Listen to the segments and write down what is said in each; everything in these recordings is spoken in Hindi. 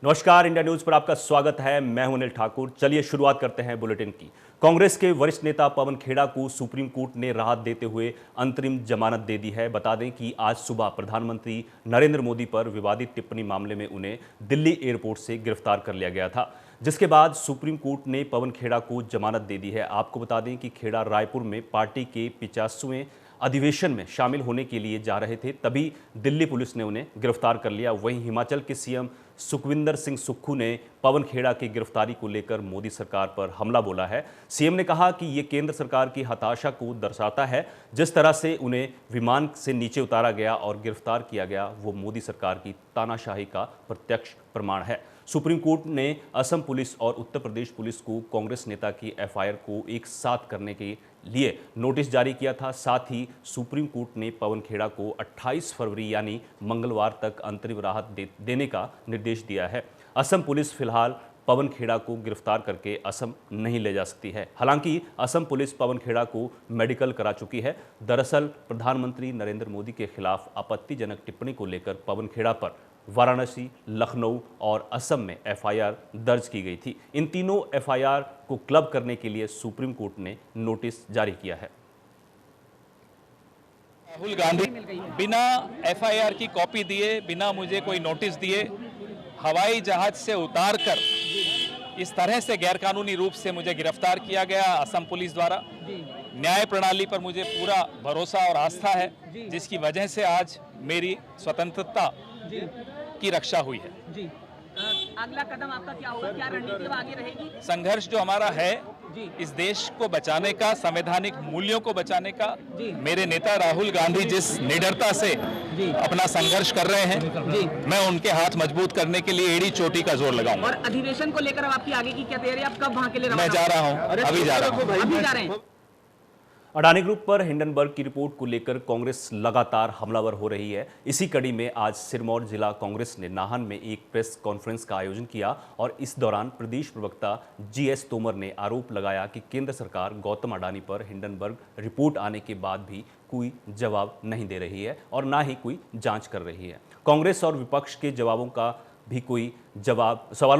नमस्कार, इंडिया न्यूज पर आपका स्वागत है। मैं हूं अनिल ठाकुर। चलिए शुरुआत करते हैं बुलेटिन की। कांग्रेस के वरिष्ठ नेता पवन खेड़ा को सुप्रीम कोर्ट ने राहत देते हुए अंतरिम जमानत दे दी है। बता दें कि आज सुबह प्रधानमंत्री नरेंद्र मोदी पर विवादित टिप्पणी मामले में उन्हें दिल्ली एयरपोर्ट से गिरफ्तार कर लिया गया था, जिसके बाद सुप्रीम कोर्ट ने पवन खेड़ा को जमानत दे दी है। आपको बता दें कि खेड़ा रायपुर में पार्टी के 50वें अधिवेशन में शामिल होने के लिए जा रहे थे, तभी दिल्ली पुलिस ने उन्हें गिरफ्तार कर लिया। वहीं हिमाचल के सीएम सुखविंदर सिंह सुक्खू ने पवन खेड़ा की गिरफ्तारी को लेकर मोदी सरकार पर हमला बोला है। सीएम ने कहा कि ये केंद्र सरकार की हताशा को दर्शाता है। जिस तरह से उन्हें विमान से नीचे उतारा गया और गिरफ्तार किया गया, वो मोदी सरकार की तानाशाही का प्रत्यक्ष प्रमाण है। सुप्रीम कोर्ट ने असम पुलिस और उत्तर प्रदेश पुलिस को कांग्रेस नेता की एफआईआर को एक साथ करने के लिए नोटिस जारी किया था। साथ ही सुप्रीम कोर्ट ने पवन खेड़ा को 28 फरवरी यानी मंगलवार तक अंतरिम राहत देने का निर्देश दिया है। असम पुलिस फिलहाल पवन खेड़ा को गिरफ्तार करके असम नहीं ले जा सकती है। हालांकि असम पुलिस पवन खेड़ा को मेडिकल करा चुकी है। दरअसल प्रधानमंत्री नरेंद्र मोदी के खिलाफ आपत्तिजनक टिप्पणी को लेकर पवन खेड़ा पर वाराणसी, लखनऊ और असम में एफआईआर दर्ज की गई थी। इन तीनों एफआईआर को क्लब करने के लिए सुप्रीम कोर्ट ने नोटिस जारी किया है। राहुल गांधी बिना एफआईआर की कॉपी दिए, बिना मुझे कोई नोटिस दिए हवाई जहाज से उतारकर इस तरह से गैरकानूनी रूप से मुझे गिरफ्तार किया गया असम पुलिस द्वारा। न्याय प्रणाली पर मुझे पूरा भरोसा और आस्था है, जिसकी वजह से आज मेरी स्वतंत्रता की रक्षा हुई है। जी, अगला कदम आपका क्या होगा? क्या रणनीति आगे रहेगी? संघर्ष जो हमारा है इस देश को बचाने का, संवैधानिक मूल्यों को बचाने का। मेरे नेता राहुल गांधी जिस निडरता से अपना संघर्ष कर रहे हैं, मैं उनके हाथ मजबूत करने के लिए एड़ी चोटी का जोर लगाऊंगा। और अधिवेशन को लेकर अब आपकी आगे की क्या तैयारी? आप कब वहां के लिए? मैं जा रहा हूं, अभी जा रहा हैं। अडानी ग्रुप पर हिंडनबर्ग की रिपोर्ट को लेकर कांग्रेस लगातार हमलावर हो रही है। इसी कड़ी में आज सिरमौर जिला कांग्रेस ने नाहन में एक प्रेस कॉन्फ्रेंस का आयोजन किया और इस दौरान प्रदेश प्रवक्ता जीएस तोमर ने आरोप लगाया कि केंद्र सरकार गौतम अडानी पर हिंडनबर्ग रिपोर्ट आने के बाद भी कोई जवाब नहीं दे रही है और ना ही कोई जांच कर रही है। कांग्रेस और विपक्ष के सवालों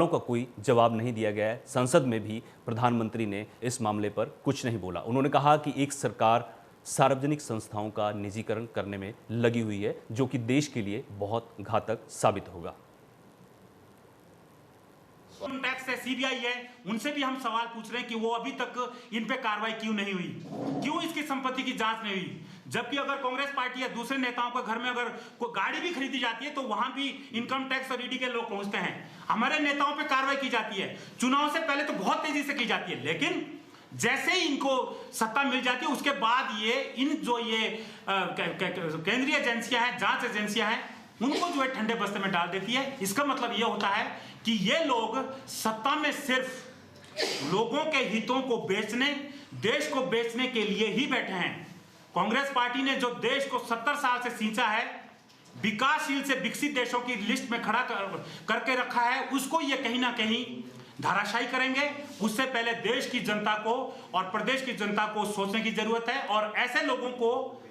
का कोई जवाब नहीं दिया गया है। संसद में भी प्रधानमंत्री ने इस मामले पर कुछ नहीं बोला। उन्होंने कहा कि एक सरकार सार्वजनिक संस्थाओं का निजीकरण करने में लगी हुई है, जो कि देश के लिए बहुत घातक साबित होगा। टैक्स है, सीबीआई है, उनसे भी हम सवाल पूछ रहे हैं कि वो अभी तक इन पे कार्रवाई क्यों नहीं हुई, क्यों इसकी संपत्ति की जांच नहीं हुई। जबकि अगर कांग्रेस पार्टी या दूसरे नेताओं के घर में अगर कोई गाड़ी भी खरीदी जाती है तो वहां भी इनकम टैक्स और ईडी के लोग पहुंचते हैं। हमारे नेताओं पे कार्रवाई की जाती है, चुनाव से पहले तो बहुत तेजी से की जाती है, लेकिन जैसे ही इनको सत्ता मिल जाती है उसके बाद ये केंद्रीय एजेंसियां हैं, जांच एजेंसियां हैं, उनको जो है ठंडे बस्ते में डाल देती है। इसका मतलब यह होता है कि ये लोग सत्ता में सिर्फ लोगों के हितों को बेचने, देश को बेचने के लिए ही बैठे हैं। कांग्रेस पार्टी ने जो देश को 70 साल से सींचा है, विकासशील से विकसित देशों की लिस्ट में खड़ा करके रखा है, उसको ये कहीं ना कहीं धाराशायी करेंगे। उससे पहले देश की जनता को और प्रदेश की जनता को सोचने की जरूरत है और ऐसे लोगों को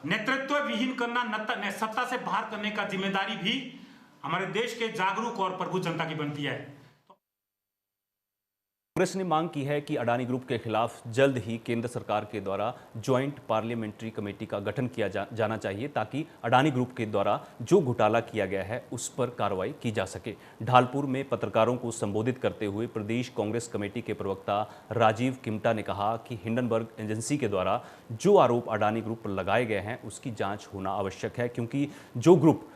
नेतृत्व विहीन करना, सत्ता से बाहर करने का जिम्मेदारी भी हमारे देश के जागरूक और प्रबुद्ध जनता की बनती है। कांग्रेस ने मांग की है कि अडानी ग्रुप के खिलाफ जल्द ही केंद्र सरकार के द्वारा ज्वाइंट पार्लियामेंट्री कमेटी का गठन किया जाना चाहिए, ताकि अडानी ग्रुप के द्वारा जो घोटाला किया गया है उस पर कार्रवाई की जा सके। ढालपुर में पत्रकारों को संबोधित करते हुए प्रदेश कांग्रेस कमेटी के प्रवक्ता राजीव किमटा ने कहा कि हिंडनबर्ग एजेंसी के द्वारा जो आरोप अडानी ग्रुप पर लगाए गए हैं उसकी जाँच होना आवश्यक है, क्योंकि जो ग्रुप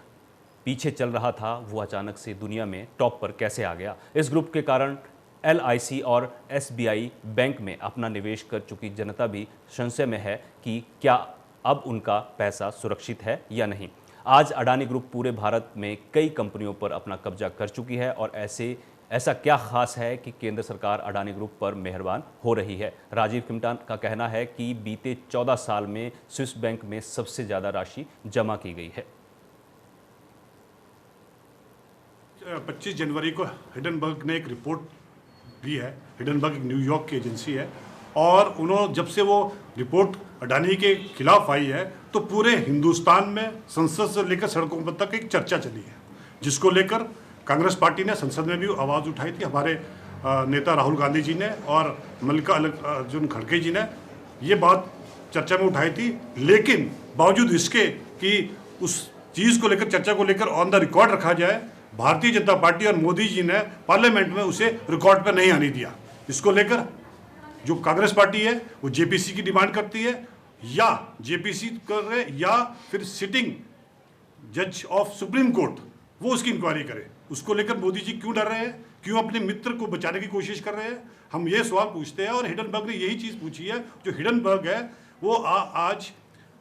पीछे चल रहा था वो अचानक से दुनिया में टॉप पर कैसे आ गया। इस ग्रुप के कारण LIC और SBI बैंक में अपना निवेश कर चुकी जनता भी संशय में है कि क्या अब उनका पैसा सुरक्षित है या नहीं। आज अडानी ग्रुप पूरे भारत में कई कंपनियों पर अपना कब्जा कर चुकी है और ऐसा क्या खास है कि केंद्र सरकार अडानी ग्रुप पर मेहरबान हो रही है। राजीव किमटा का कहना है कि बीते 14 साल में स्विस बैंक में सबसे ज़्यादा राशि जमा की गई है। 25 जनवरी को हिंडनबर्ग ने एक रिपोर्ट दी है। हिंडनबर्ग एक न्यूयॉर्क की एजेंसी है और उन्होंने जब से वो रिपोर्ट अडानी के खिलाफ आई है तो पूरे हिंदुस्तान में संसद से लेकर सड़कों पर तक एक चर्चा चली है, जिसको लेकर कांग्रेस पार्टी ने संसद में भी आवाज़ उठाई थी, हमारे नेता राहुल गांधी जी ने और मल्लिकार्जुन खड़गे जी ने ये बात चर्चा में उठाई थी। लेकिन बावजूद इसके कि उस चीज़ को लेकर, चर्चा को लेकर ऑन द रिकॉर्ड रखा जाए, भारतीय जनता पार्टी और मोदी जी ने पार्लियामेंट में उसे रिकॉर्ड पर नहीं आने दिया। इसको लेकर जो कांग्रेस पार्टी है वो जेपीसी की डिमांड करती है, या जेपीसी कर रहे या फिर सिटिंग जज ऑफ सुप्रीम कोर्ट वो उसकी इंक्वायरी करे। उसको लेकर मोदी जी क्यों डर रहे हैं, क्यों अपने मित्र को बचाने की कोशिश कर रहे हैं, हम ये सवाल पूछते हैं। और हिडनबर्ग ने यही चीज़ पूछी है। जो हिडनबर्ग है वो आज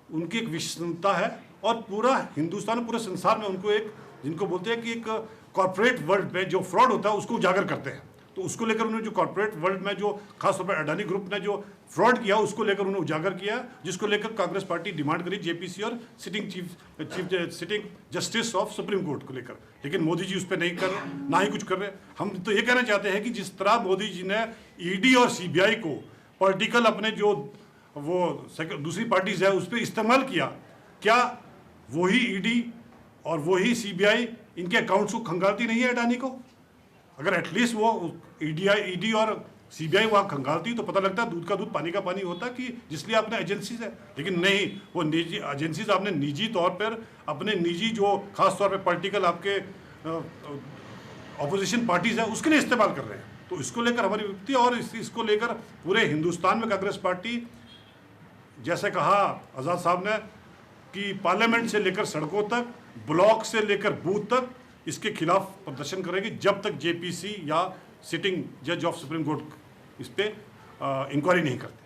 उनकी एक विषमता है और पूरा हिंदुस्तान, पूरे संसार में उनको एक, जिनको बोलते हैं कि एक कॉर्पोरेट वर्ल्ड में जो फ्रॉड होता है उसको उजागर करते हैं। तो उसको लेकर उन्होंने जो कॉर्पोरेट वर्ल्ड में जो खासतौर पर अडानी ग्रुप ने जो फ्रॉड किया उसको लेकर उन्होंने उजागर किया, जिसको लेकर कांग्रेस पार्टी डिमांड करी जेपीसी और sitting justice of supreme court को लेकर। लेकिन मोदी जी उस पर नहीं कर रहे, ना ही कुछ कर रहे। हम तो ये कहना चाहते हैं कि जिस तरह मोदी जी ने ईडी और सीबीआई को पॉलिटिकल अपने जो वो दूसरी पार्टीज है उस पर इस्तेमाल किया, क्या वही ईडी और वही सीबीआई इनके अकाउंट्स को खंगालती नहीं है अडानी को? अगर एटलीस्ट वो ईडी और सीबीआई वहाँ खंगालती तो पता लगता दूध का दूध पानी का पानी होता कि जिसलिए आपने एजेंसीज है। लेकिन नहीं, वो निजी एजेंसीज आपने निजी तौर पर अपने निजी जो खास तौर पे पॉलिटिकल आपके ऑपोजिशन पार्टीज है उसके लिए इस्तेमाल कर रहे हैं। तो इसको लेकर हमारी विपत्ति, और इसको लेकर पूरे हिंदुस्तान में कांग्रेस पार्टी, जैसे कहा आज़ाद साहब ने कि पार्लियामेंट से लेकर सड़कों तक, ब्लॉक से लेकर बूथ तक इसके खिलाफ प्रदर्शन करेगी जब तक जेपीसी या सिटिंग जज ऑफ सुप्रीम कोर्ट इस पे इंक्वायरी नहीं करते।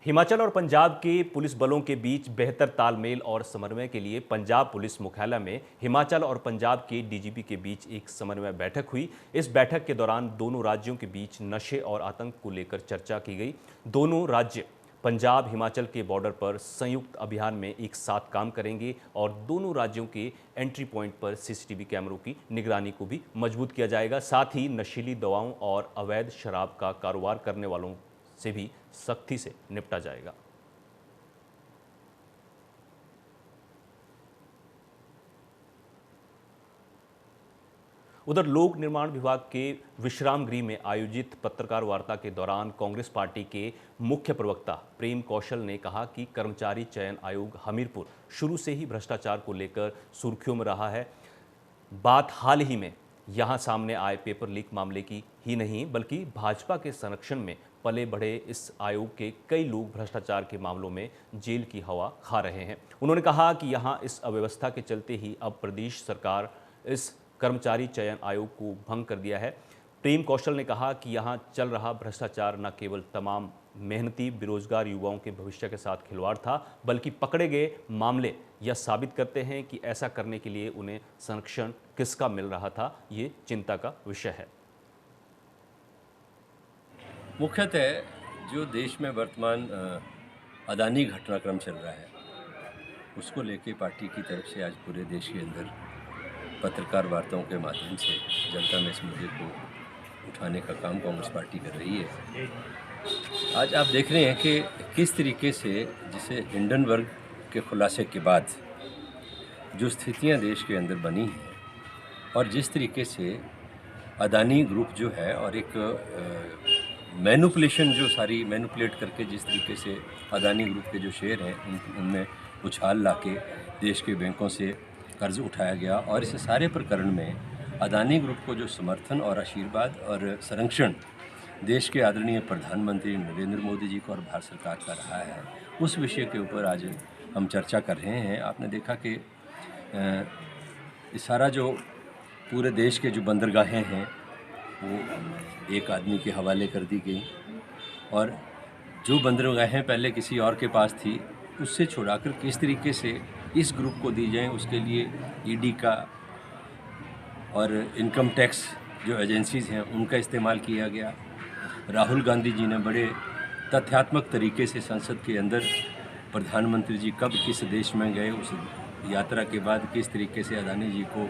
हिमाचल और पंजाब के पुलिस बलों के बीच बेहतर तालमेल और समन्वय के लिए पंजाब पुलिस मुख्यालय में हिमाचल और पंजाब के डीजीपी के बीच एक समन्वय बैठक हुई। इस बैठक के दौरान दोनों राज्यों के बीच नशे और आतंक को लेकर चर्चा की गई। दोनों राज्य पंजाब हिमाचल के बॉर्डर पर संयुक्त अभियान में एक साथ काम करेंगे और दोनों राज्यों के एंट्री पॉइंट पर सीसीटीवी कैमरों की निगरानी को भी मजबूत किया जाएगा। साथ ही नशीली दवाओं और अवैध शराब का कारोबार करने वालों से भी सख्ती से निपटा जाएगा। उधर लोक निर्माण विभाग के विश्राम गृह में आयोजित पत्रकार वार्ता के दौरान कांग्रेस पार्टी के मुख्य प्रवक्ता प्रेम कौशल ने कहा कि कर्मचारी चयन आयोग हमीरपुर शुरू से ही भ्रष्टाचार को लेकर सुर्खियों में रहा है। बात हाल ही में यहां सामने आए पेपर लीक मामले की ही नहीं, बल्कि भाजपा के संरक्षण में पले बढ़े इस आयोग के कई लोग भ्रष्टाचार के मामलों में जेल की हवा खा रहे हैं। उन्होंने कहा कि यहां इस अव्यवस्था के चलते ही अब प्रदेश सरकार इस कर्मचारी चयन आयोग को भंग कर दिया है। प्रेम कौशल ने कहा कि यहां चल रहा भ्रष्टाचार न केवल तमाम मेहनती बेरोजगार युवाओं के भविष्य के साथ खिलवाड़ था, बल्कि पकड़े गए मामले यह साबित करते हैं कि ऐसा करने के लिए उन्हें संरक्षण किसका मिल रहा था। ये चिंता का विषय है। मुख्यतः जो देश में वर्तमान अदानी घटनाक्रम चल रहा है उसको लेके पार्टी की तरफ से आज पूरे देश के अंदर पत्रकार वार्ताओं के माध्यम से जनता में इस मुद्दे को उठाने का काम कांग्रेस पार्टी कर रही है। आज आप देख रहे हैं कि किस तरीके से जिसे हिंडनबर्ग के खुलासे के बाद जो स्थितियां देश के अंदर बनी हैं और जिस तरीके से अदानी ग्रुप जो है और एक मैनिपुलेशन जो सारी मैनिपुलेट करके जिस तरीके से अदानी ग्रुप के जो शेयर हैं उनमें उछाल लाके देश के बैंकों से कर्ज उठाया गया, और इस सारे प्रकरण में अदानी ग्रुप को जो समर्थन और आशीर्वाद और संरक्षण देश के आदरणीय प्रधानमंत्री नरेंद्र मोदी जी को और भारत सरकार का रहा है, उस विषय के ऊपर आज हम चर्चा कर रहे हैं। आपने देखा कि इस सारा जो पूरे देश के जो बंदरगाहें हैं वो एक आदमी के हवाले कर दी गई, और जो बंदरगाहें पहले किसी और के पास थी उससे छुड़ाकर किस तरीके से इस ग्रुप को दी जाए, उसके लिए ईडी का और इनकम टैक्स जो एजेंसीज़ हैं उनका इस्तेमाल किया गया। राहुल गांधी जी ने बड़े तथ्यात्मक तरीके से संसद के अंदर प्रधानमंत्री जी कब किस देश में गए, उस यात्रा के बाद किस तरीके से अदानी जी को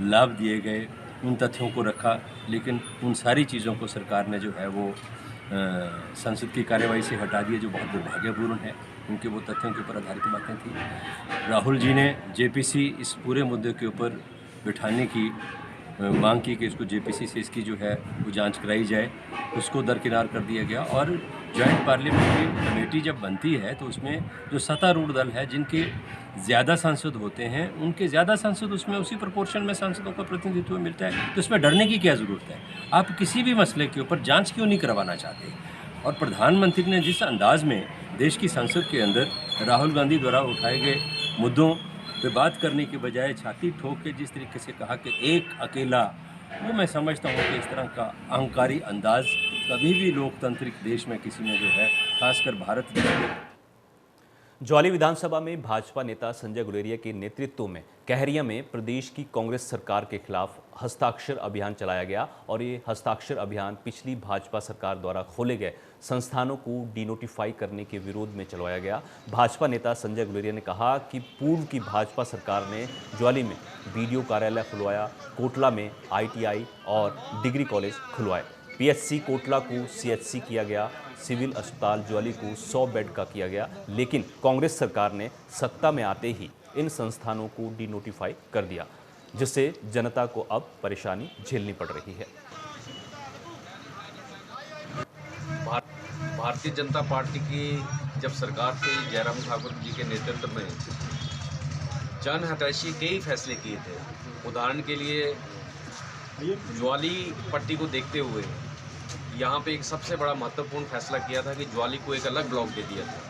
लाभ दिए गए, उन तथ्यों को रखा। लेकिन उन सारी चीज़ों को सरकार ने जो है वो संसद की कार्यवाही से हटा दिया, जो बहुत दुर्भाग्यपूर्ण है, क्योंकि वो तथ्यों के ऊपर आधारित बातें थी। राहुल जी ने जेपीसी इस पूरे मुद्दे के ऊपर बिठाने की मांग की कि इसको जेपीसी से इसकी जो है वो जांच कराई जाए, उसको दरकिनार कर दिया गया। और जॉइंट पार्लियामेंट्री कमेटी जब बनती है तो उसमें जो सत्तारूढ़ दल है, जिनके ज़्यादा सांसद होते हैं, उनके ज़्यादा सांसद उसमें उसी प्रोपोर्शन में सांसदों का प्रतिनिधित्व मिलता है। तो इसमें डरने की क्या ज़रूरत है? आप किसी भी मसले के ऊपर जांच क्यों नहीं करवाना चाहते? और प्रधानमंत्री ने जिस अंदाज में देश की संसद के अंदर राहुल गांधी द्वारा उठाए गए मुद्दों पे बात करने के बजाय छाती ठोक के जिस तरीके से कहा कि एक अकेला, वो मैं समझता हूँ कि इस तरह का अहंकारी अंदाज कभी भी लोकतांत्रिक देश में किसी में जो है, खासकर भारत देश में। ज्वाली विधानसभा में भाजपा नेता संजय गुलेरिया के नेतृत्व में कहरिया में प्रदेश की कांग्रेस सरकार के खिलाफ हस्ताक्षर अभियान चलाया गया और ये हस्ताक्षर अभियान पिछली भाजपा सरकार द्वारा खोले गए संस्थानों को डिनोटिफाई करने के विरोध में चलाया गया। भाजपा नेता संजय गुलेरिया ने कहा कि पूर्व की भाजपा सरकार ने ज्वाली में बीडीओ कार्यालय खुलवाया, कोटला में आईटीआई और डिग्री कॉलेज खुलवाए, पीएचसी कोटला को सीएचसी किया गया, सिविल अस्पताल ज्वाली को 100 बेड का किया गया। लेकिन कांग्रेस सरकार ने सत्ता में आते ही इन संस्थानों को डिनोटिफाई कर दिया, जिससे जनता को अब परेशानी झेलनी पड़ रही है। भारतीय जनता पार्टी की जब सरकार थी, जयराम ठाकुर जी के नेतृत्व में जन हितैषी कई फैसले किए थे। उदाहरण के लिए ज्वाली पट्टी को देखते हुए यहाँ पे एक सबसे बड़ा महत्वपूर्ण फैसला किया था कि ज्वाली को एक अलग ब्लॉक दे दिया था।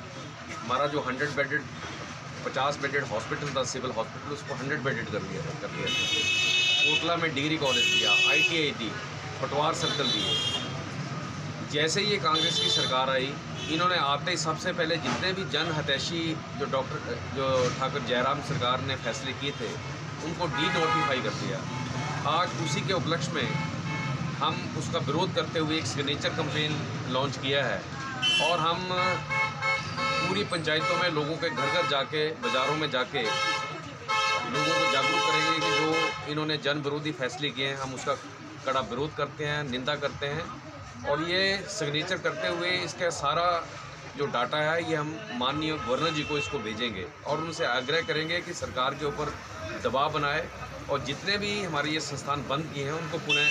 हमारा जो 50 बेडेड हॉस्पिटल था, सिविल हॉस्पिटल, उसको 100 बेडेड कर दिया था। कोटला में डिग्री कॉलेज दिया, आईटीआई दी, पटवार सर्कल दिए। जैसे ही ये कांग्रेस की सरकार आई, इन्होंने आते ही सबसे पहले जितने भी जन हितैषी जो ठाकुर जयराम सरकार ने फैसले किए थे, उनको डी-नोटिफाई कर दिया। आज उसी के उपलक्ष्य में हम उसका विरोध करते हुए एक सिग्नेचर कैंपेन लॉन्च किया है और हम पूरी पंचायतों में लोगों के घर घर जाके, बाज़ारों में जाके लोगों को जागरूक करेंगे कि जो इन्होंने जन विरोधी फैसले किए हैं, हम उसका कड़ा विरोध करते हैं, निंदा करते हैं। और ये सिग्नेचर करते हुए इसका सारा जो डाटा है, ये हम माननीय गवर्नर जी को इसको भेजेंगे और उनसे आग्रह करेंगे कि सरकार के ऊपर दबाव बनाए और जितने भी हमारे ये संस्थान बंद किए हैं उनको पुनः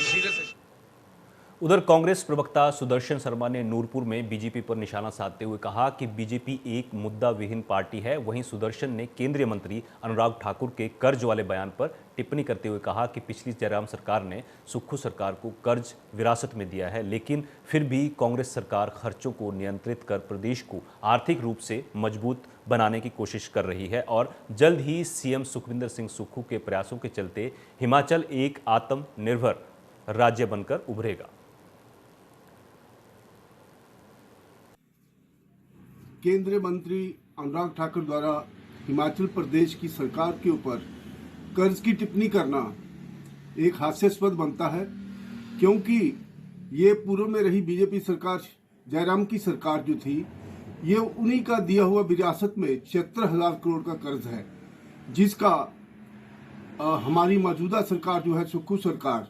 शीघ्र से। उधर कांग्रेस प्रवक्ता सुदर्शन शर्मा ने नूरपुर में बीजेपी पर निशाना साधते हुए कहा कि बीजेपी एक मुद्दा विहीन पार्टी है। वहीं सुदर्शन ने केंद्रीय मंत्री अनुराग ठाकुर के कर्ज वाले बयान पर टिप्पणी करते हुए कहा कि पिछली जयराम सरकार ने सुक्खू सरकार को कर्ज विरासत में दिया है, लेकिन फिर भी कांग्रेस सरकार खर्चों को नियंत्रित कर प्रदेश को आर्थिक रूप से मजबूत बनाने की कोशिश कर रही है और जल्द ही सीएम सुखविंदर सिंह सुक्खू के प्रयासों के चलते हिमाचल एक आत्मनिर्भर राज्य बनकर उभरेगा। केंद्रीय मंत्री अनुराग ठाकुर द्वारा हिमाचल प्रदेश की सरकार के ऊपर कर्ज की टिप्पणी करना एक हास्यास्पद बनता है, क्योंकि ये पूर्व में रही बीजेपी सरकार, जयराम की सरकार जो थी, ये उन्हीं का दिया हुआ विरासत में 76,000 करोड़ का कर्ज है, जिसका हमारी मौजूदा सरकार जो है, सुक्खू सरकार,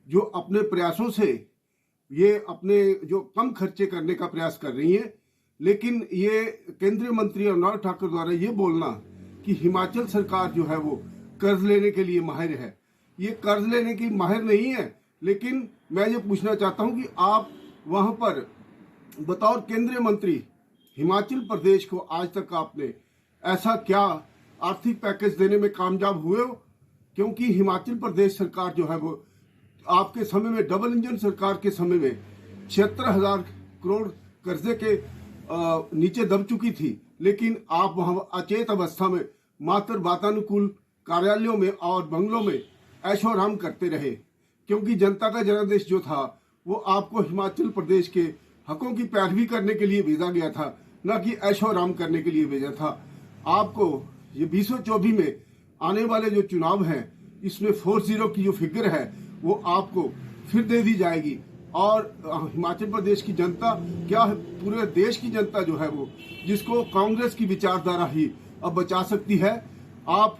जो अपने प्रयासों से ये अपने जो कम खर्चे करने का प्रयास कर रही है। लेकिन ये केंद्रीय मंत्री अनुराग ठाकुर द्वारा ये बोलना कि हिमाचल सरकार जो है वो कर्ज लेने के लिए माहिर है, ये कर्ज लेने की माहिर नहीं है। लेकिन मैं ये पूछना चाहता हूँ कि आप वहाँ पर बतौर केंद्रीय मंत्री हिमाचल प्रदेश को आज तक आपने ऐसा क्या आर्थिक पैकेज देने में कामयाब हुए हो? क्योंकि हिमाचल प्रदेश सरकार जो है वो आपके समय में, डबल इंजन सरकार के समय में 76,000 करोड़ कर्जे के नीचे दब चुकी थी, लेकिन आप वहां अचेत अवस्था में मात्र वातानुकूल कार्यालयों में और बंगलों में ऐशो आराम करते रहे, क्योंकि जनता का जनादेश जो था वो आपको हिमाचल प्रदेश के हकों की पैरवी करने के लिए भेजा गया था, न कि ऐशो आराम करने के लिए भेजा था। आपको ये 2024 में आने वाले जो चुनाव हैं, इसमें 40 की जो फिगर है वो आपको फिर दे दी जाएगी और हिमाचल प्रदेश की जनता, क्या पूरे देश की जनता जो है वो, जिसको कांग्रेस की विचारधारा ही अब बचा सकती है। आप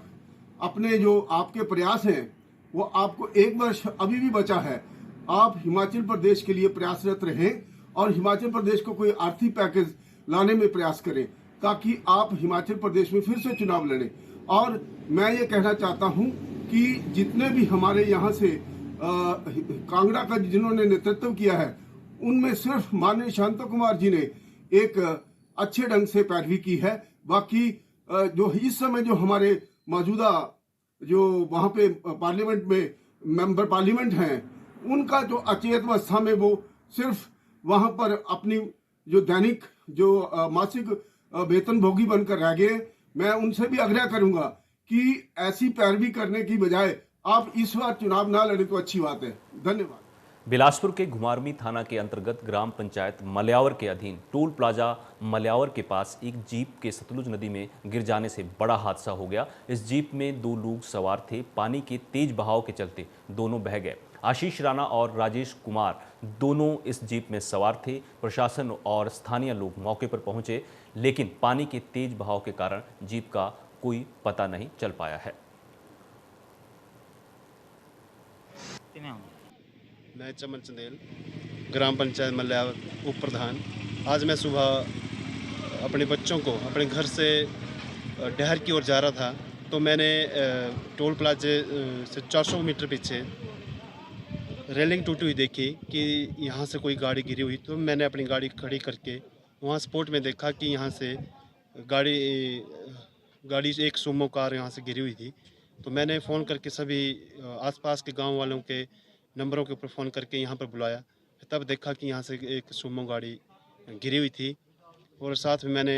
अपने जो आपके प्रयास हैं वो आपको 1 वर्ष अभी भी बचा है, आप हिमाचल प्रदेश के लिए प्रयासरत रहें और हिमाचल प्रदेश को कोई आर्थिक पैकेज लाने में प्रयास करें, ताकि आप हिमाचल प्रदेश में फिर से चुनाव लड़ें। और मैं ये कहना चाहता हूँ कि जितने भी हमारे यहाँ से कांगड़ा का जिन्होंने नेतृत्व किया है, उनमें सिर्फ माननीय शांता कुमार जी ने एक अच्छे ढंग से पैरवी की है। बाकी जो इस समय जो हमारे मौजूदा जो वहाँ पे पार्लियामेंट में मेंबर पार्लियामेंट हैं, उनका जो अचेत अवस्था में वो सिर्फ वहाँ पर अपनी जो दैनिक जो मासिक वेतन भोगी बनकर रह गए। मैं उनसे भी आग्रह करूंगा कि ऐसी पैरवी करने की बजाय आप इस बार चुनाव ना लड़े तो अच्छी बात है। धन्यवाद। बिलासपुर के घुमारवी थाना के अंतर्गत ग्राम पंचायत मल्यावर के अधीन टोल प्लाजा मल्यावर के पास एक जीप के सतलुज नदी में गिर जाने से बड़ा हादसा हो गया। इस जीप में 2 लोग सवार थे। पानी के तेज बहाव के चलते दोनों बह गए। आशीष राणा और राजेश कुमार दोनों इस जीप में सवार थे। प्रशासन और स्थानीय लोग मौके पर पहुंचे, लेकिन पानी के तेज बहाव के कारण जीप का कोई पता नहीं चल पाया है। मैं चमन चंदेल, ग्राम पंचायत मल्यावर उप प्रधान। आज मैं सुबह अपने बच्चों को अपने घर से डहर की ओर जा रहा था, तो मैंने टोल प्लाजे से 400 मीटर पीछे रेलिंग टूटी हुई देखी कि यहाँ से कोई गाड़ी गिरी हुई। तो मैंने अपनी गाड़ी खड़ी करके वहाँ स्पॉट में देखा कि यहाँ से गाड़ी एक सुमो कार यहाँ से गिरी हुई थी। तो मैंने फ़ोन करके सभी आसपास के गांव वालों के नंबरों के ऊपर फ़ोन करके यहाँ पर बुलाया। तब देखा कि यहाँ से एक सुमो गाड़ी गिरी हुई थी, और साथ में मैंने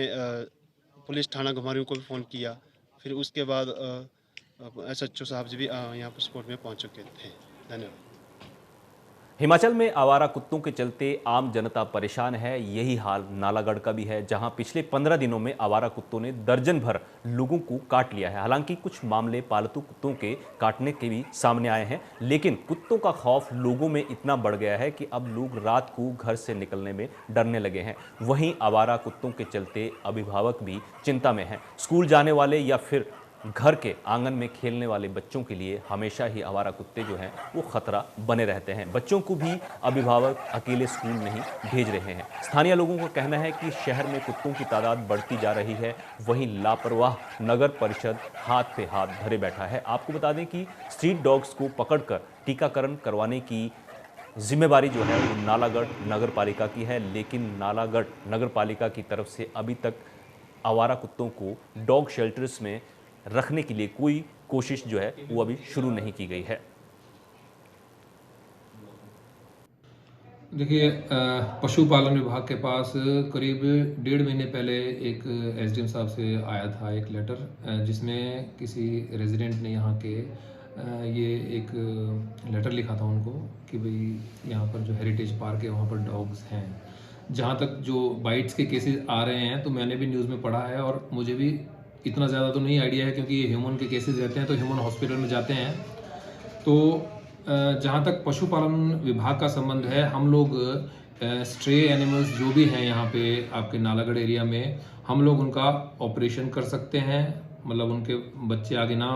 पुलिस थाना घुमारवी को भी फ़ोन किया। फिर उसके बाद SHO साहब जी भी यहाँ पर स्पॉट में पहुँच चुके थे। धन्यवाद। हिमाचल में आवारा कुत्तों के चलते आम जनता परेशान है। यही हाल नालागढ़ का भी है, जहां पिछले 15 दिनों में आवारा कुत्तों ने दर्जन भर लोगों को काट लिया है। हालांकि कुछ मामले पालतू कुत्तों के काटने के भी सामने आए हैं, लेकिन कुत्तों का खौफ लोगों में इतना बढ़ गया है कि अब लोग रात को घर से निकलने में डरने लगे हैं। वहीं आवारा कुत्तों के चलते अभिभावक भी चिंता में हैं। स्कूल जाने वाले या फिर घर के आंगन में खेलने वाले बच्चों के लिए हमेशा ही आवारा कुत्ते जो हैं वो खतरा बने रहते हैं। बच्चों को भी अभिभावक अकेले स्कूल नहीं भेज रहे हैं। स्थानीय लोगों का कहना है कि शहर में कुत्तों की तादाद बढ़ती जा रही है, वहीं लापरवाह नगर परिषद हाथ पे हाथ धरे बैठा है। आपको बता दें कि स्ट्रीट डॉग्स को पकड़कर टीकाकरण करवाने की जिम्मेवारी जो है वो नालागढ़ नगर पालिका की है, लेकिन नालागढ़ नगर पालिका की तरफ से अभी तक आवारा कुत्तों को डॉग शेल्टर्स में रखने के लिए कोई कोशिश जो है वो अभी शुरू नहीं की गई है। देखिए, पशुपालन विभाग के पास करीब 1.5 महीने पहले एक SDM साहब से आया था एक लेटर, जिसमें किसी रेजिडेंट ने यहाँ के ये एक लेटर लिखा था उनको कि भाई यहाँ पर जो हेरिटेज पार्क है वहाँ पर डॉग्स हैं। जहाँ तक जो बाइट्स के केसेस आ रहे हैं, तो मैंने भी न्यूज़ में पढ़ा है और मुझे भी इतना ज़्यादा तो नहीं आइडिया है, क्योंकि ये ह्यूमन के केसेस रहते हैं तो ह्यूमन हॉस्पिटल में जाते हैं। तो जहाँ तक पशुपालन विभाग का संबंध है, हम लोग स्ट्रे एनिमल्स जो भी हैं यहाँ पे आपके नालागढ़ एरिया में, हम लोग उनका ऑपरेशन कर सकते हैं। मतलब उनके बच्चे आगे ना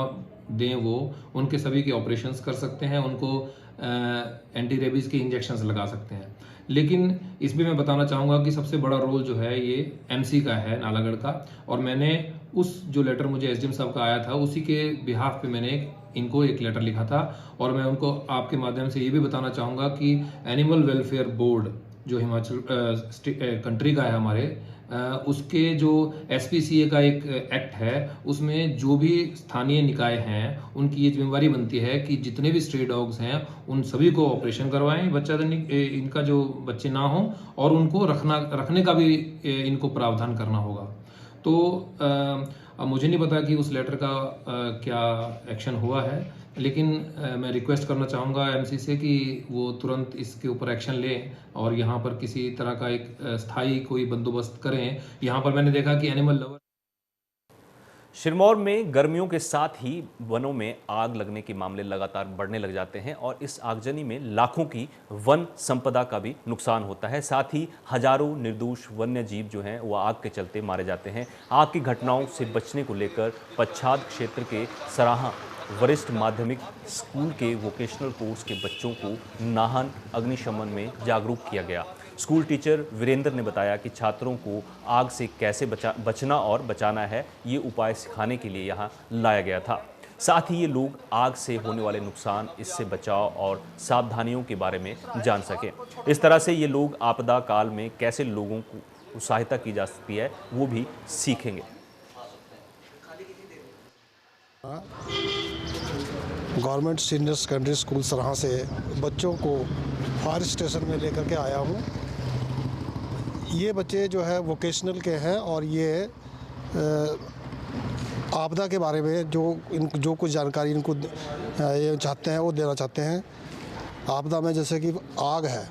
दें, वो उनके सभी के ऑपरेशंस कर सकते हैं, उनको एंटी रेबीज़ के इंजेक्शंस लगा सकते हैं। लेकिन इसमें मैं बताना चाहूँगा कि सबसे बड़ा रोल जो है ये MC का है नालागढ़ का, और मैंने उस जो लेटर मुझे SDM साहब का आया था उसी के बिहाफ पे मैंने इनको एक लेटर लिखा था। और मैं उनको आपके माध्यम से ये भी बताना चाहूँगा कि एनिमल वेलफेयर बोर्ड जो हिमाचल कंट्री का है हमारे, उसके जो SPCA का एक एक्ट है, उसमें जो भी स्थानीय निकाय हैं उनकी ये जिम्मेवारी बनती है कि जितने भी स्ट्रे डॉग्स हैं उन सभी को ऑपरेशन करवाएं, बच्चा इनका जो बच्चे ना हो, और उनको रखने का भी इनको प्रावधान करना होगा। तो अब मुझे नहीं पता कि उस लेटर का क्या एक्शन हुआ है, लेकिन मैं रिक्वेस्ट करना चाहूँगा MC से कि वो तुरंत इसके ऊपर एक्शन लें और यहाँ पर किसी तरह का एक स्थायी कोई बंदोबस्त करें। यहाँ पर मैंने देखा कि एनिमल लवर सिरमौर में गर्मियों के साथ ही वनों में आग लगने के मामले लगातार बढ़ने लग जाते हैं और इस आगजनी में लाखों की वन संपदा का भी नुकसान होता है। साथ ही हजारों निर्दोष वन्य जीव जो हैं वो आग के चलते मारे जाते हैं। आग की घटनाओं से बचने को लेकर पच्छाद क्षेत्र के सराहा वरिष्ठ माध्यमिक स्कूल के वोकेशनल कोर्स के बच्चों को नाहन अग्निशमन में जागरूक किया गया। स्कूल टीचर वीरेंद्र ने बताया कि छात्रों को आग से कैसे बचना और बचाना है, ये उपाय सिखाने के लिए यहाँ लाया गया था। साथ ही ये लोग आग से होने वाले नुकसान, इससे बचाव और सावधानियों के बारे में जान सकें। इस तरह से ये लोग आपदा काल में कैसे लोगों को सहायता की जा सकती है वो भी सीखेंगे। Government senior secondary school Sarahan से बच्चों को फायर स्टेशन में लेकर के आया हूं। ये बच्चे जो है वोकेशनल के हैं और ये आपदा के बारे में जो कुछ जानकारी इनको ये चाहते हैं वो देना चाहते हैं। आपदा में जैसे कि आग है,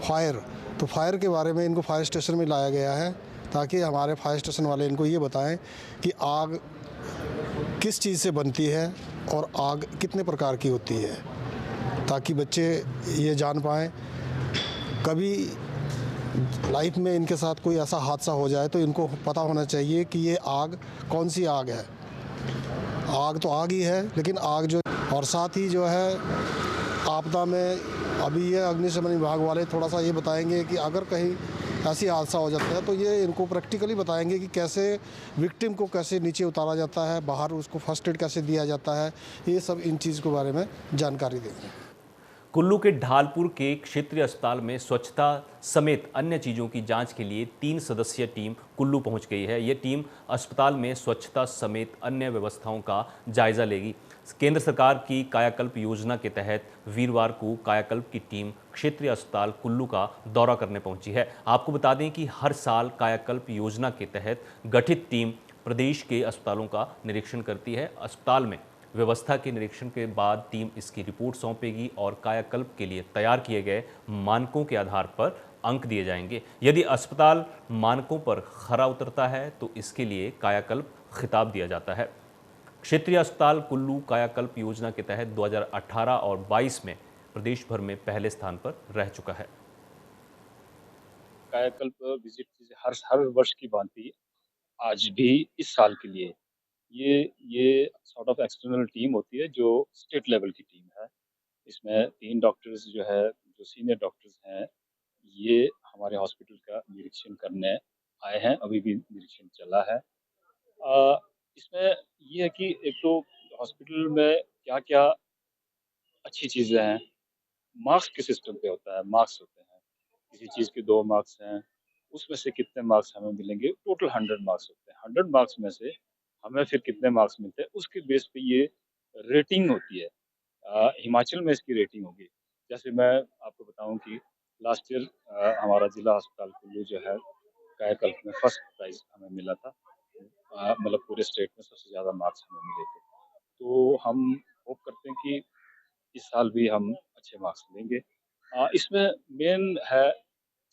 फायर, तो फायर के बारे में इनको फायर स्टेशन में लाया गया है ताकि हमारे फायर स्टेशन वाले इनको ये बताएं कि आग किस चीज़ से बनती है और आग कितने प्रकार की होती है, ताकि बच्चे ये जान पाएँ। कभी लाइफ में इनके साथ कोई ऐसा हादसा हो जाए तो इनको पता होना चाहिए कि ये आग कौन सी आग है। आग तो आग ही है, लेकिन आग जो, और साथ ही जो है आपदा में अभी ये अग्निशमन विभाग वाले थोड़ा सा ये बताएंगे कि अगर कहीं ऐसी हादसा हो जाता है तो ये इनको प्रैक्टिकली बताएंगे कि कैसे विक्टिम को कैसे नीचे उतारा जाता है, बाहर उसको फर्स्ट एड कैसे दिया जाता है, ये सब इन चीज़ के बारे में जानकारी देंगे। कुल्लू के ढालपुर के क्षेत्रीय अस्पताल में स्वच्छता समेत अन्य चीज़ों की जांच के लिए 3 सदस्यीय टीम कुल्लू पहुंच गई है। ये टीम अस्पताल में स्वच्छता समेत अन्य व्यवस्थाओं का जायजा लेगी। केंद्र सरकार की कायाकल्प योजना के तहत वीरवार को कायाकल्प की टीम क्षेत्रीय अस्पताल कुल्लू का दौरा करने पहुंची है। आपको बता दें कि हर साल कायाकल्प योजना के तहत गठित टीम प्रदेश के अस्पतालों का निरीक्षण करती है। अस्पताल में व्यवस्था के निरीक्षण के बाद टीम इसकी रिपोर्ट सौंपेगी और कायाकल्प के लिए तैयार किए गए मानकों के आधार पर अंक दिए जाएंगे। यदि अस्पताल मानकों पर खरा उतरता है तो इसके लिए कायाकल्प खिताब दिया जाता है। क्षेत्रीय अस्पताल कुल्लू कायाकल्प योजना के तहत 2018 और 22 में प्रदेश भर में पहले स्थान पर रह चुका है। कायाकल्प विजिट हर वर्ष की भांति आज भी इस साल के लिए ये सॉर्ट ऑफ एक्सटर्नल टीम होती है जो स्टेट लेवल की टीम है। इसमें 3 डॉक्टर्स जो है, जो सीनियर डॉक्टर्स हैं, ये हमारे हॉस्पिटल का निरीक्षण करने आए हैं। अभी भी निरीक्षण चला है। इसमें ये है कि एक तो हॉस्पिटल में क्या-क्या अच्छी चीज़ें हैं। मार्क्स के सिस्टम पे होता है, मार्क्स होते हैं। किसी चीज़ के 2 मार्क्स हैं, उसमें से कितने मार्क्स हमें मिलेंगे, टोटल 100 मार्क्स होते हैं। 100 मार्क्स में से हमें फिर कितने मार्क्स मिलते हैं, उसके बेस पे ये रेटिंग होती है। हिमाचल में इसकी रेटिंग होगी। जैसे मैं आपको बताऊं कि लास्ट ईयर हमारा जिला अस्पताल कुल्लू जो है कायाकल्प में फर्स्ट प्राइज हमें मिला था। मतलब पूरे स्टेट में सबसे ज़्यादा मार्क्स हमें मिले थे। तो हम होप करते हैं कि इस साल भी हम अच्छे मार्क्स लेंगे। इसमें मेन है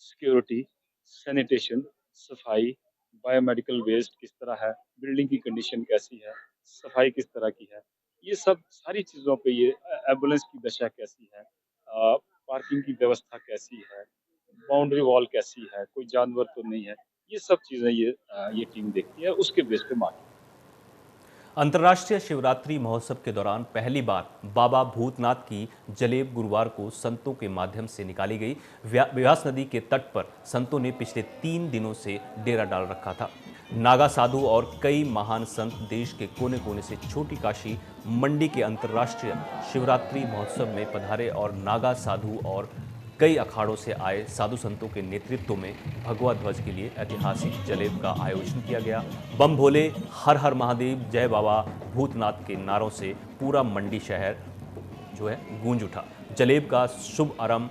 सिक्योरिटी, सैनिटेशन, सफाई, बायोमेडिकल वेस्ट किस तरह है, बिल्डिंग की कंडीशन कैसी है, सफाई किस तरह की है, ये सब सारी चीज़ों पे ये एम्बुलेंस की दशा कैसी है, पार्किंग की व्यवस्था कैसी है, बाउंड्री वॉल कैसी है, कोई जानवर तो नहीं है, ये सब चीज़ें ये टीम देखती है, उसके बेस पे मार्किंग। अंतर्राष्ट्रीय शिवरात्रि महोत्सव के दौरान पहली बार बाबा भूतनाथ की जलेब गुरुवार को संतों के माध्यम से निकाली गई। व्यास नदी के तट पर संतों ने पिछले 3 दिनों से डेरा डाल रखा था। नागा साधु और कई महान संत देश के कोने कोने से छोटी काशी मंडी के अंतर्राष्ट्रीय शिवरात्रि महोत्सव में पधारे और नागा साधु और कई अखाड़ों से आए साधु संतों के नेतृत्व में भगवा ध्वज के लिए ऐतिहासिक जलेब का आयोजन किया गया। बम भोले, हर हर महादेव, जय बाबा भूतनाथ के नारों से पूरा मंडी शहर जो है गूंज उठा। जलेब का शुभ आरंभ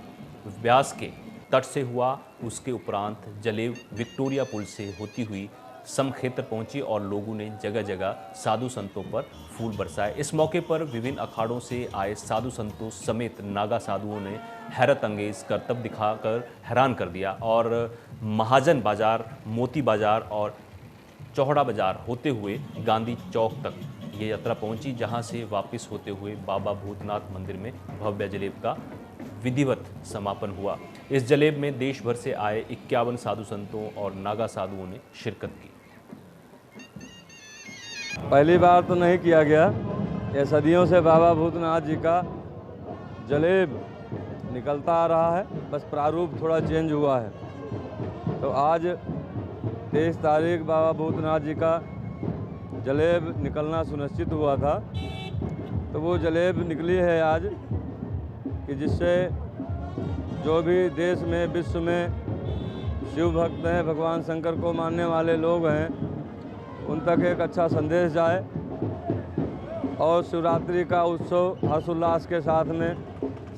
व्यास के तट से हुआ। उसके उपरांत जलेब विक्टोरिया पुल से होती हुई समक्षेत्र पहुंची और लोगों ने जगह जगह साधु संतों पर फूल बरसाए। इस मौके पर विभिन्न अखाड़ों से आए साधु संतों समेत नागा साधुओं ने हैरत अंगेज करतब दिखाकर हैरान कर दिया और महाजन बाजार, मोती बाजार और चौहड़ा बाजार होते हुए गांधी चौक तक ये यात्रा पहुंची, जहां से वापस होते हुए बाबा भूतनाथ मंदिर में भव्य जलेब का विधिवत समापन हुआ। इस जलेब में देश भर से आए 51 साधु संतों और नागा साधुओं ने शिरकत की। पहली बार तो नहीं किया गया, ये सदियों से बाबा भूतनाथ जी का जलेब निकलता आ रहा है, बस प्रारूप थोड़ा चेंज हुआ है। तो आज 23 तारीख बाबा भूतनाथ जी का जलेब निकलना सुनिश्चित हुआ था। तो वो जलेब निकली है आज कि जिससे जो भी देश में विश्व में शिव भक्त हैं, भगवान शंकर को मानने वाले लोग हैं, उन तक एक अच्छा संदेश जाए और शिवरात्रि का उत्सव हर्षोल्लास के साथ में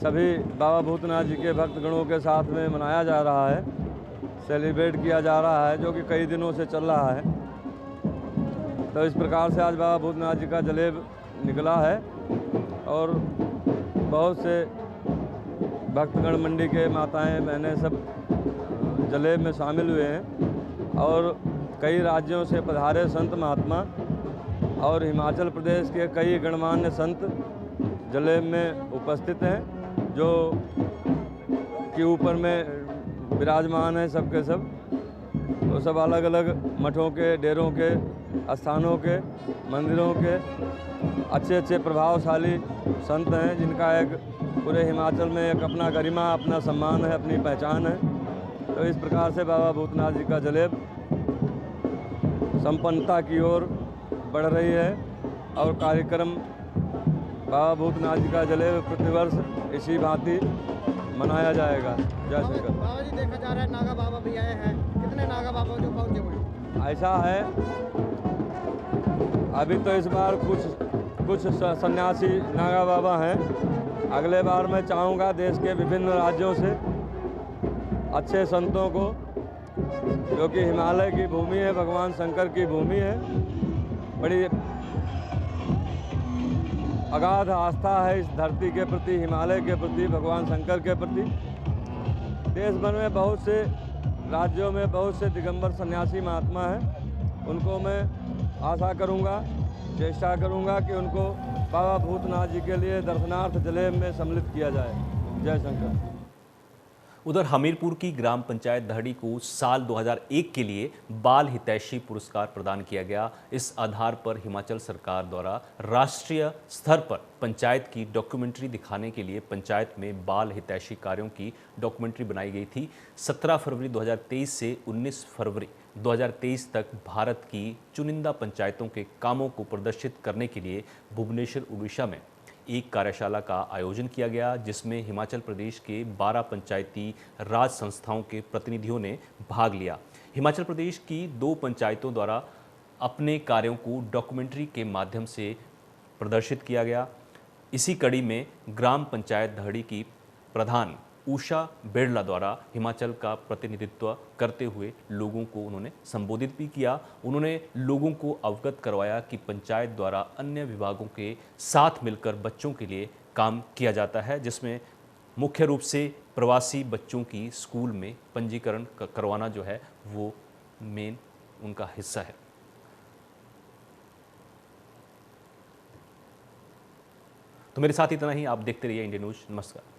सभी बाबा भूतनाथ जी के भक्तगणों के साथ में मनाया जा रहा है, सेलिब्रेट किया जा रहा है, जो कि कई दिनों से चल रहा है। तो इस प्रकार से आज बाबा भूतनाथ जी का जलेब निकला है और बहुत से भक्तगण मंडी के माताएं बहनें सब जलेब में शामिल हुए हैं और कई राज्यों से पधारे संत महात्मा और हिमाचल प्रदेश के कई गणमान्य संत जलेब में उपस्थित हैं, जो कि ऊपर में विराजमान हैं सबके सब। तो सब अलग अलग मठों के, डेरों के, स्थानों के, मंदिरों के अच्छे अच्छे प्रभावशाली संत हैं, जिनका एक पूरे हिमाचल में एक अपना गरिमा, अपना सम्मान है, अपनी पहचान है। तो इस प्रकार से बाबा भूतनाथ जी का जलेब संपन्नता की ओर बढ़ रही है और कार्यक्रम बाबा भूतनाथ जी का जलेब प्रतिवर्ष इसी भांति मनाया जाएगा। जय शंकर। बाबा जी देखा जा रहा है नागा बाबा भी आए हैं, कितने नागा बाबा जो पहुंचे हुए? ऐसा है, अभी तो इस बार कुछ सन्यासी नागा बाबा हैं। अगले बार मैं चाहूँगा देश के विभिन्न राज्यों से अच्छे संतों को, जो कि हिमालय की भूमि है, भगवान शंकर की भूमि है, बड़ी अगाध आस्था है इस धरती के प्रति, हिमालय के प्रति, भगवान शंकर के प्रति। देश भर में बहुत से राज्यों में बहुत से दिगंबर सन्यासी महात्मा हैं, उनको मैं आशा करूंगा, चेष्टा करूंगा कि उनको बाबा भूतनाथ जी के लिए दर्शनार्थ जलेब में सम्मिलित किया जाए। जय शंकर। उधर हमीरपुर की ग्राम पंचायत दहड़ी को साल 2001 के लिए बाल हितैषी पुरस्कार प्रदान किया गया। इस आधार पर हिमाचल सरकार द्वारा राष्ट्रीय स्तर पर पंचायत की डॉक्यूमेंट्री दिखाने के लिए पंचायत में बाल हितैषी कार्यों की डॉक्यूमेंट्री बनाई गई थी। 17 फरवरी 2023 से 19 फरवरी 2023 तक भारत की चुनिंदा पंचायतों के कामों को प्रदर्शित करने के लिए भुवनेश्वर, उड़ीसा में एक कार्यशाला का आयोजन किया गया, जिसमें हिमाचल प्रदेश के 12 पंचायती राज संस्थाओं के प्रतिनिधियों ने भाग लिया। हिमाचल प्रदेश की 2 पंचायतों द्वारा अपने कार्यों को डॉक्यूमेंट्री के माध्यम से प्रदर्शित किया गया। इसी कड़ी में ग्राम पंचायत दहड़ी की प्रधान उषा बेड़ला द्वारा हिमाचल का प्रतिनिधित्व करते हुए लोगों को उन्होंने संबोधित भी किया। उन्होंने लोगों को अवगत करवाया कि पंचायत द्वारा अन्य विभागों के साथ मिलकर बच्चों के लिए काम किया जाता है, जिसमें मुख्य रूप से प्रवासी बच्चों की स्कूल में पंजीकरण करवाना जो है वो मेन उनका हिस्सा है। तो मेरे साथ इतना ही। आप देखते रहिए इंडिया न्यूज़। नमस्कार।